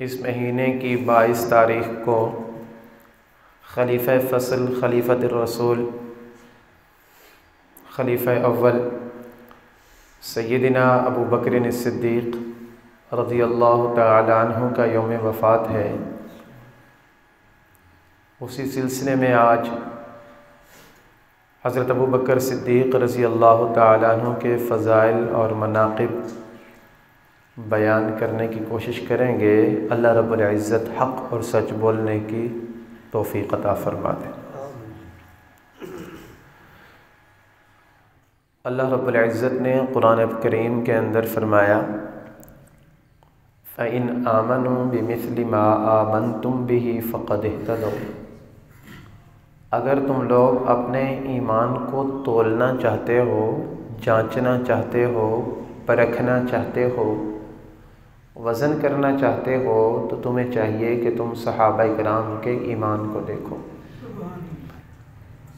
اس مہینے کی 22 تاریخ کو خلیفہ فصل خلیفۃ الرسول خلیفہ اول سیدنا ابو بکر صدیق رضی اللہ تعالی عنہ کا یوم وفات ہے۔ اسی سلسلے میں آج حضرت ابو بکر صدیق رضی اللہ تعالی عنہ کے فضائل اور مناقب بیان کرنے کی کوشش کریں گے۔ اللہ رب العزت حق اور سچ بولنے کی توفیق عطا فرما دے۔ اللہ رب العزت نے قرآن کریم کے اندر فرمایا فَإِنْ آمَنُوا بِمِثْلِ مَا آمَنْتُمْ بِهِ فَقَدِ اهْتَدَوْا، اگر تم لوگ اپنے ایمان کو تولنا چاہتے ہو، جانچنا چاہتے ہو، پرکھنا چاہتے ہو، وزن کرنا چاہتے ہو، تو تمہیں چاہیے کہ تم صحابہ کرام کے ایمان کو دیکھو۔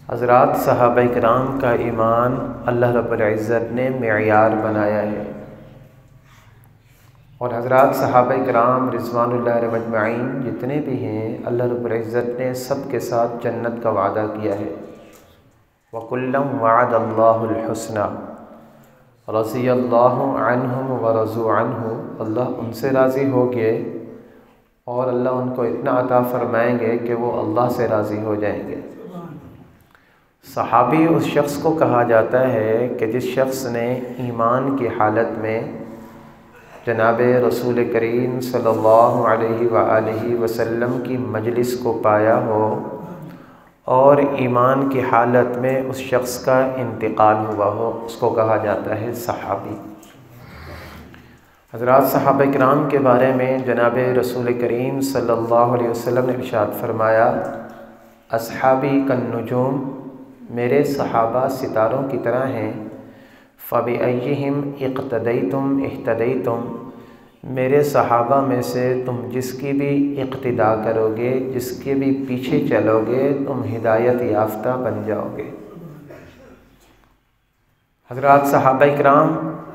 حضرات، صحابہ کرام کا ایمان اللہ رب العزت نے معیار بنایا ہے، اور حضرات صحابہ کرام رضوان اللہ علیہم اجمعین جتنے بھی ہیں، اللہ رب العزت نے سب کے ساتھ جنت کا وعدہ کیا ہے۔ وَكُلًّا وَعَدَ اللَّهُ الْحُسْنَى رضی اللہ عنہم ورضوا عنہ، اللہ ان سے راضی ہو گئے اور اللہ ان کو اتنا عطا فرمائیں گے کہ وہ اللہ سے راضی ہو جائیں گے۔ صحابی اس شخص کو کہا جاتا ہے کہ جس شخص نے ایمان کی حالت میں جناب رسول کریم صلی اللہ علیہ وآلہ وسلم کی مجلس کو پایا ہو اور ایمان کی حالت میں اس شخص کا انتقال ہوا ہو، اس کو کہا جاتا ہے صحابی۔ حضرات، صحابہ کرام کے بارے میں جناب رسول کریم صلی اللہ علیہ وسلم نے ارشاد فرمایا اصحابی کالنجوم، میرے صحابہ ستاروں کی طرح ہیں۔ فَبِأَيِّهِمْ اقْتَدَيْتُمْ اهْتَدَيْتُمْ، میرے صحابہ میں سے تم جس کی بھی اقتداء کرو گے، جس کے بھی پیچھے چلو گے، تم ہدایت یافتہ بن جاؤ گے۔ حضرات، صحابہ کرام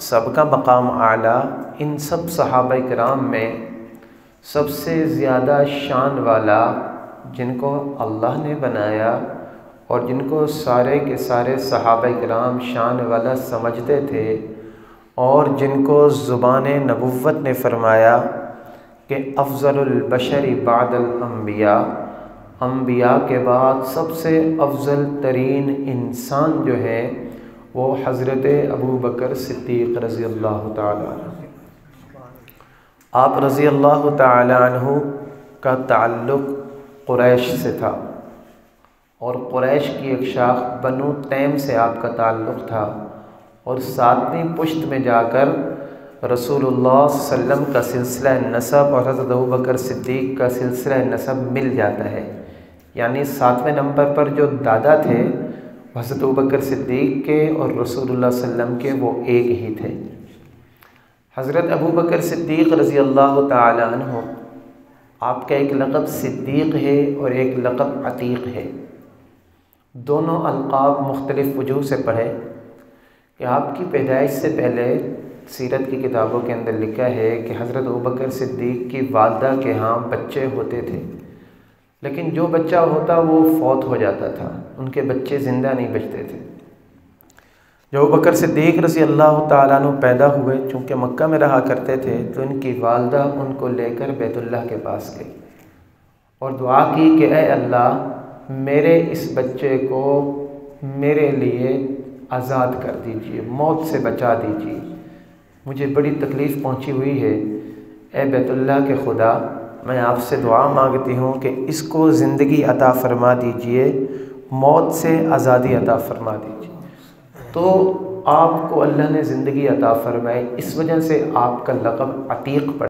سب کا مقام اعلیٰ، ان سب صحابہ کرام میں سب سے زیادہ شان والا، جن کو اللہ نے بنایا اور جن کو سارے کے سارے صحابہ کرام شان والا سمجھتے تھے، اور جن کو زبان نبوت نے فرمایا کہ افضل البشر بعد الانبیاء، انبیاء کے بعد سب سے افضل ترین انسان جو ہے وہ حضرت ابو بکر صدیق رضی اللہ تعالی عنہ۔ آپ رضی اللہ تعالی عنہ کا تعلق قریش سے تھا، اور قریش کی ایک شاخ بنو تیم سے آپ کا تعلق تھا، اور 7ویں پشت میں جا کر رسول اللہ صلی اللہ علیہ وسلم کا سلسلہ نسب اور حضرت ابو بکر صدیق کا سلسلہ نسب مل جاتا ہے، یعنی 7ویں نمبر پر جو دادا تھے حضرت ابو بکر صدیق کے اور رسول اللہ صلی اللہ علیہ وسلم کے وہ ایک ہی تھے۔ حضرت ابو بکر صدیق رضی اللہ تعالی عنہ، آپ کا ایک لقب صدیق ہے اور ایک لقب عتیق ہے۔ دونوں القاب مختلف وجوہ سے پڑھے کہ آپ کی پیدائش سے پہلے سیرت کی کتابوں کے اندر لکھا ہے کہ حضرت ابوبکر صدیق کی والدہ کے ہاں بچے ہوتے تھے، لیکن جو بچہ ہوتا وہ فوت ہو جاتا تھا، ان کے بچے زندہ نہیں بچتے تھے۔ جب ابوبکر صدیق رضی اللہ تعالیٰ عنہ پیدا ہوئے، چونکہ مکہ میں رہا کرتے تھے، تو ان کی والدہ ان کو لے کر بیت اللہ کے پاس گئی اور دعا کی کہ اے اللہ، میرے اس بچے کو میرے لیے آزاد کر دیجئے، موت سے بچا دیجئے، مجھے بڑی تکلیف پہنچی ہوئی ہے، اے بیت اللہ کے خدا، میں آپ سے دعا مانگتی ہوں کہ اس کو زندگی عطا فرما دیجئے، موت سے آزادی عطا فرما دیجئے۔ تو آپ کو اللہ نے زندگی عطا فرمائی، اس وجہ سے آپ کا لقب عتیق پڑا۔